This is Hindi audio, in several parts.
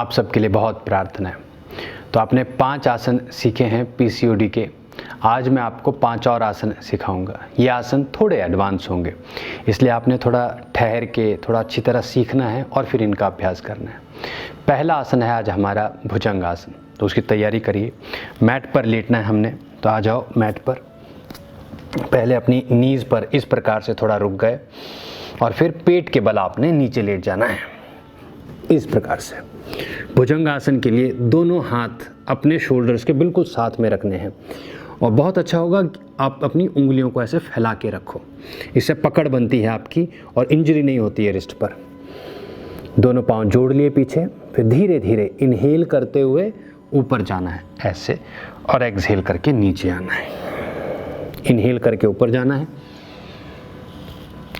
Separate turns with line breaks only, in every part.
आप सबके लिए बहुत प्रार्थना है। तो आपने 5 आसन सीखे हैं पीसीओडी के। आज मैं आपको 5 और आसन सिखाऊंगा। ये आसन थोड़े एडवांस होंगे, इसलिए आपने थोड़ा ठहर के थोड़ा अच्छी तरह सीखना है और फिर इनका अभ्यास करना है। पहला आसन है आज हमारा भुजंग आसन, तो उसकी तैयारी करिए। मैट पर लेटना है हमने, तो आ जाओ मैट पर। पहले अपनी नीज़ पर इस प्रकार से थोड़ा रुक गए और फिर पेट के बल आपने नीचे लेट जाना है इस प्रकार से। भुजंग आसन के लिए दोनों हाथ अपने शोल्डर्स के बिल्कुल साथ में रखने हैं और बहुत अच्छा होगा कि आप अपनी उंगलियों को ऐसे फैला के रखो। इससे पकड़ बनती है आपकी और इंजरी नहीं होती है रिस्ट पर। दोनों पांव जोड़ लिए पीछे, फिर धीरे धीरे इनहेल करते हुए ऊपर जाना है ऐसे और एक्सहेल करके नीचे आना है। इनहेल करके ऊपर जाना है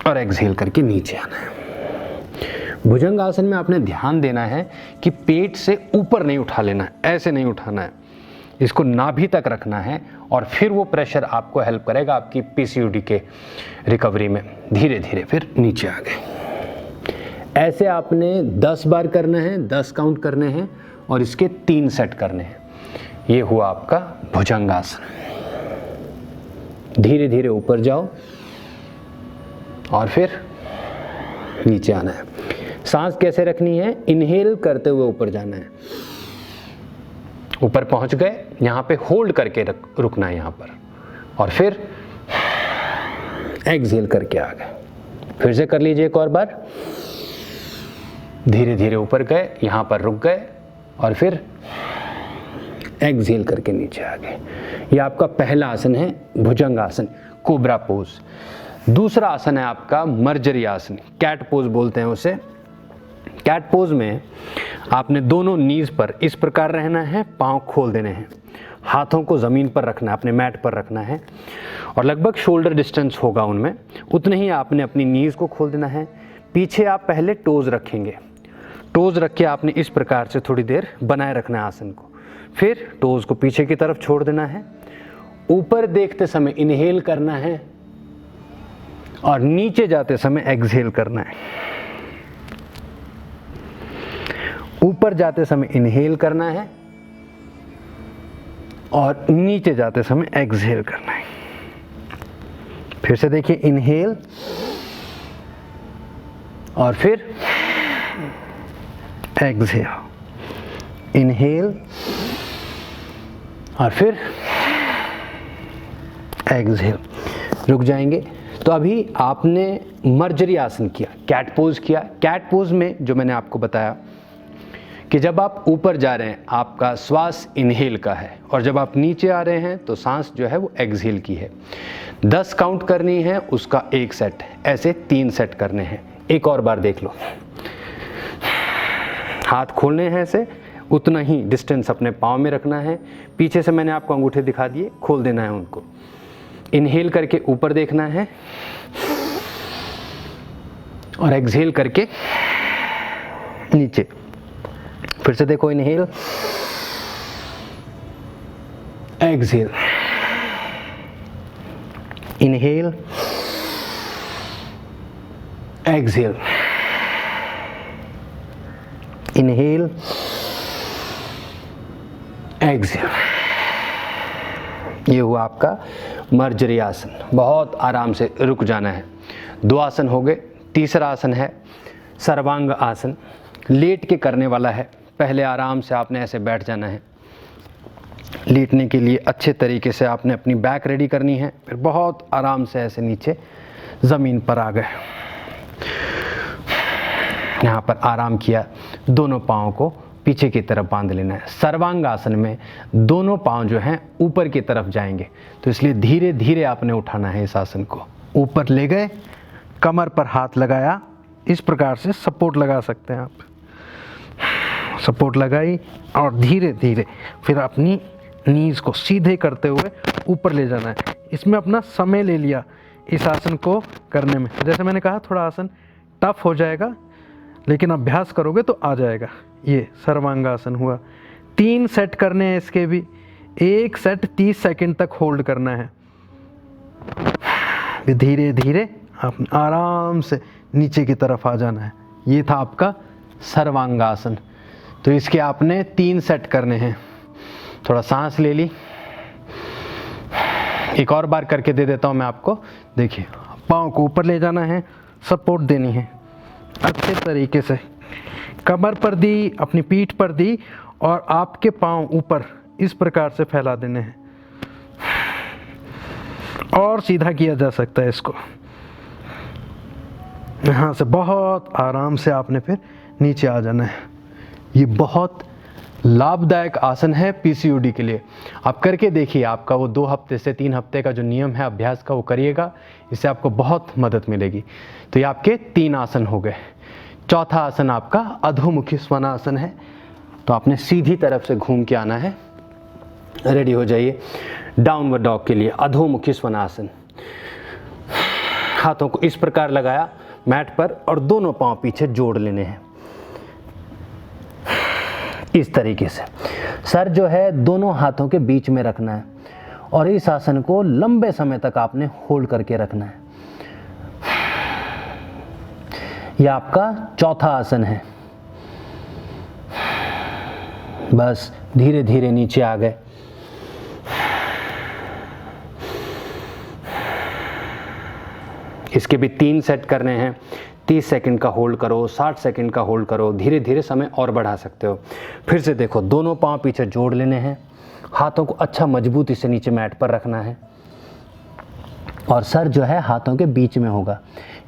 और एक्सहेल करके नीचे आना है। भुजंग आसन में आपने ध्यान देना है कि पेट से ऊपर नहीं उठा लेना है, ऐसे नहीं उठाना है, इसको नाभि तक रखना है और फिर वो प्रेशर आपको हेल्प करेगा आपकी पीसीओडी के रिकवरी में। धीरे धीरे फिर नीचे आ गए। ऐसे आपने 10 बार करना है, 10 काउंट करने हैं और इसके 3 सेट करने हैं। ये हुआ आपका भुजंग आसन। धीरे धीरे ऊपर जाओ और फिर नीचे आना है। सांस कैसे रखनी है? इनहेल करते हुए ऊपर जाना है। ऊपर पहुंच गए, यहां पे होल्ड करके रुकना है यहां पर और फिर एक्सहेल करके आ गए। फिर से कर लीजिए एक और बार। धीरे धीरे ऊपर गए, यहां पर रुक गए और फिर एक्सहेल करके नीचे आ गए। यह आपका पहला आसन है भुजंग आसन, कोबरा पोज। दूसरा आसन है आपका मर्जरी आसन, कैट पोज बोलते हैं उसे। कैट पोज में आपने दोनों नीज पर इस प्रकार रहना है, पांव खोल देने हैं, हाथों को ज़मीन पर रखना है, अपने मैट पर रखना है और लगभग शोल्डर डिस्टेंस होगा उनमें, उतने ही आपने अपनी नीज को खोल देना है। पीछे आप पहले टोज रखेंगे, टोज रख के आपने इस प्रकार से थोड़ी देर बनाए रखना है आसन को। फिर टोज को पीछे की तरफ छोड़ देना है। ऊपर देखते समय इनहेल करना है और नीचे जाते समय एक्सहेल करना है। ऊपर जाते समय इनहेल करना है और नीचे जाते समय एक्सहेल करना है। फिर से देखिए, इनहेल और फिर एक्सहेल, इनहेल और फिर एक्सहेल। रुक जाएंगे। तो अभी आपने मर्जरी आसन किया, कैट पोज किया। कैट पोज में जो मैंने आपको बताया कि जब आप ऊपर जा रहे हैं आपका श्वास इनहेल का है और जब आप नीचे आ रहे हैं तो सांस जो है वो एक्सहेल की है। 10 काउंट करनी है, उसका 1 सेट, ऐसे 3 सेट करने हैं। एक और बार देख लो। हाथ खोलने हैं ऐसे, उतना ही डिस्टेंस अपने पाँव में रखना है। पीछे से मैंने आपको अंगूठे दिखा दिए, खोल देना है उनको। इनहेल करके ऊपर देखना है और एक्सहेल करके नीचे। फिर से देखो, inhale, exhale, inhale, exhale, inhale, exhale. ये हुआ आपका मर्जरी आसन। बहुत आराम से रुक जाना है। 2 आसन हो गए। तीसरा आसन है सर्वांग आसन, लेट के करने वाला है। पहले आराम से आपने ऐसे बैठ जाना है। लेटने के लिए अच्छे तरीके से आपने अपनी बैक रेडी करनी है। फिर बहुत आराम से ऐसे नीचे ज़मीन पर आ गए, यहाँ पर आराम किया। दोनों पाँव को पीछे की तरफ बांध लेना है। सर्वांग आसन में दोनों पाँव जो हैं ऊपर की तरफ जाएंगे, तो इसलिए धीरे धीरे आपने उठाना है इस आसन को। ऊपर ले गए, कमर पर हाथ लगाया, इस प्रकार से सपोर्ट लगा सकते हैं आप। सपोर्ट लगाई और धीरे धीरे फिर अपनी नीज़ को सीधे करते हुए ऊपर ले जाना है। इसमें अपना समय ले लिया इस आसन को करने में। जैसे मैंने कहा, थोड़ा आसन टफ हो जाएगा, लेकिन अभ्यास करोगे तो आ जाएगा। ये सर्वांगासन हुआ। 3 सेट करने हैं इसके भी। 1 सेट 30 सेकंड तक होल्ड करना है। धीरे धीरे आप आराम से नीचे की तरफ आ जाना है। ये था आपका सर्वांगासन। तो इसके आपने 3 सेट करने हैं। थोड़ा सांस ले ली, एक और बार करके दे देता हूँ मैं आपको। देखिए, पाँव को ऊपर ले जाना है, सपोर्ट देनी है अच्छे तरीके से, कमर पर दी, अपनी पीठ पर दी, और आपके पाँव ऊपर इस प्रकार से फैला देने हैं। और सीधा किया जा सकता है इसको। यहाँ से बहुत आराम से आपने फिर नीचे आ जाना है। ये बहुत लाभदायक आसन है पीसीओडी के लिए। आप करके देखिए, आपका वो 2 हफ्ते से 3 हफ्ते का जो नियम है अभ्यास का वो करिएगा, इससे आपको बहुत मदद मिलेगी। तो ये आपके 3 आसन हो गए। चौथा आसन आपका अधोमुखी स्वनासन है। तो आपने सीधी तरफ से घूम के आना है। रेडी हो जाइए डाउनवर्ड डॉग के लिए, अधोमुखी स्वनासन। हाथों को इस प्रकार लगाया मैट पर और दोनों पांव पीछे जोड़ लेने हैं इस तरीके से। सर जो है दोनों हाथों के बीच में रखना है और इस आसन को लंबे समय तक आपने होल्ड करके रखना है। यह आपका चौथा आसन है। बस धीरे धीरे नीचे आ गए। इसके भी 3 सेट करने हैं। 30 सेकंड का होल्ड करो, 60 सेकंड का होल्ड करो, धीरे धीरे समय और बढ़ा सकते हो। फिर से देखो, दोनों पांव पीछे जोड़ लेने हैं, हाथों को अच्छा मजबूती से नीचे मैट पर रखना है और सर जो है हाथों के बीच में होगा।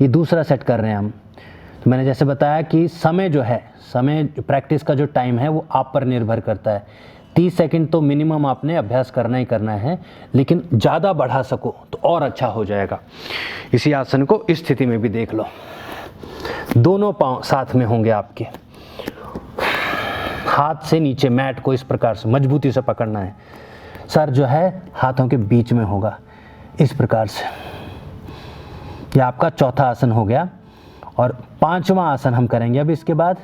ये दूसरा सेट कर रहे हैं हम। तो मैंने जैसे बताया कि समय जो है, समय प्रैक्टिस का जो टाइम है वो आप पर निर्भर करता है। 30 सेकंड तो मिनिमम आपने अभ्यास करना ही करना है, लेकिन ज़्यादा बढ़ा सको तो और अच्छा हो जाएगा। इसी आसन को इस स्थिति में भी देख लो। दोनों पांव साथ में होंगे आपके, हाथ से नीचे मैट को इस प्रकार से मजबूती से पकड़ना है। सर जो है हाथों के बीच में होगा इस प्रकार से। यह आपका चौथा आसन हो गया और 5वां आसन हम करेंगे अब इसके बाद।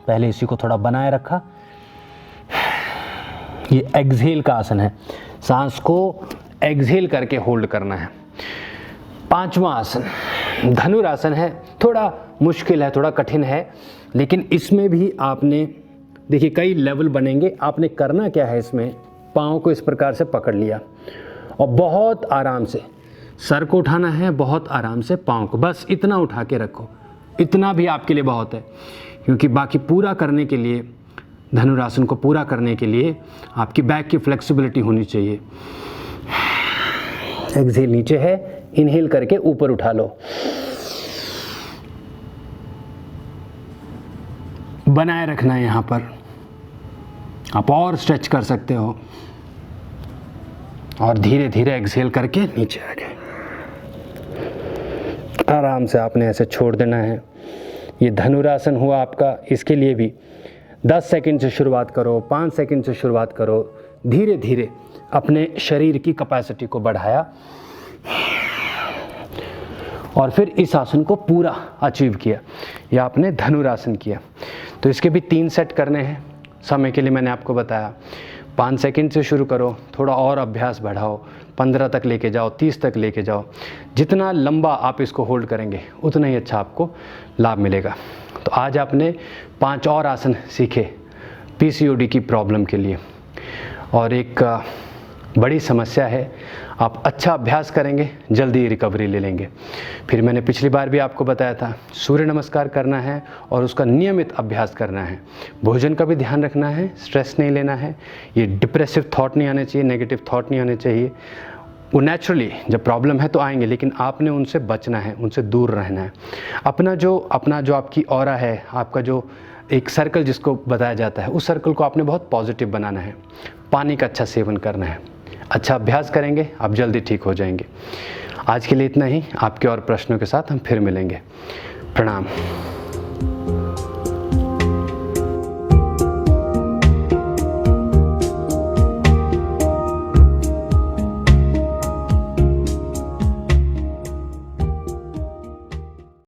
पहले इसी को थोड़ा बनाए रखा। ये एक्सहेल का आसन है, सांस को एक्सहेल करके होल्ड करना है। 5वां आसन धनुरासन है। थोड़ा मुश्किल है, थोड़ा कठिन है, लेकिन इसमें भी आपने देखिए कई लेवल बनेंगे। आपने करना क्या है, इसमें पाँव को इस प्रकार से पकड़ लिया और बहुत आराम से सर को उठाना है, बहुत आराम से पाँव को बस इतना उठा के रखो। इतना भी आपके लिए बहुत है, क्योंकि बाकी पूरा करने के लिए, धनुरासन को पूरा करने के लिए आपकी बैक की फ्लेक्सिबिलिटी होनी चाहिए। एक्सहेल नीचे है, इनहेल करके ऊपर उठा लो। बनाए रखना है यहाँ पर। आप और स्ट्रेच कर सकते हो और धीरे धीरे एक्सहेल करके नीचे आ गए। आराम से आपने ऐसे छोड़ देना है। ये धनुरासन हुआ आपका। इसके लिए भी 10 सेकंड से शुरुआत करो, 5 सेकंड से शुरुआत करो। धीरे धीरे अपने शरीर की कैपेसिटी को बढ़ाया और फिर इस आसन को पूरा अचीव किया। या आपने धनुरासन किया। तो इसके भी 3 सेट करने हैं। समय के लिए मैंने आपको बताया 5 सेकंड से शुरू करो, थोड़ा और अभ्यास बढ़ाओ, 15 तक लेके जाओ, 30 तक लेके जाओ। जितना लंबा आप इसको होल्ड करेंगे उतना ही अच्छा आपको लाभ मिलेगा। तो आज आपने 5 और आसन सीखे पीसीओडी की प्रॉब्लम के लिए। और एक बड़ी समस्या है, आप अच्छा अभ्यास करेंगे जल्दी रिकवरी ले लेंगे। फिर मैंने पिछली बार भी आपको बताया था, सूर्य नमस्कार करना है और उसका नियमित अभ्यास करना है। भोजन का भी ध्यान रखना है, स्ट्रेस नहीं लेना है। ये डिप्रेसिव थॉट नहीं आने चाहिए, नेगेटिव थॉट नहीं आने चाहिए। वो नेचुरली जब प्रॉब्लम है तो आएंगे, लेकिन आपने उनसे बचना है, उनसे दूर रहना है। अपना जो आपकी ऑरा है, आपका जो एक सर्कल जिसको बताया जाता है, उस सर्कल को आपने बहुत पॉजिटिव बनाना है। पानी का अच्छा सेवन करना है। अच्छा अभ्यास करेंगे, आप जल्दी ठीक हो जाएंगे। आज के लिए इतना ही। आपके और प्रश्नों के साथ हम फिर मिलेंगे। प्रणाम।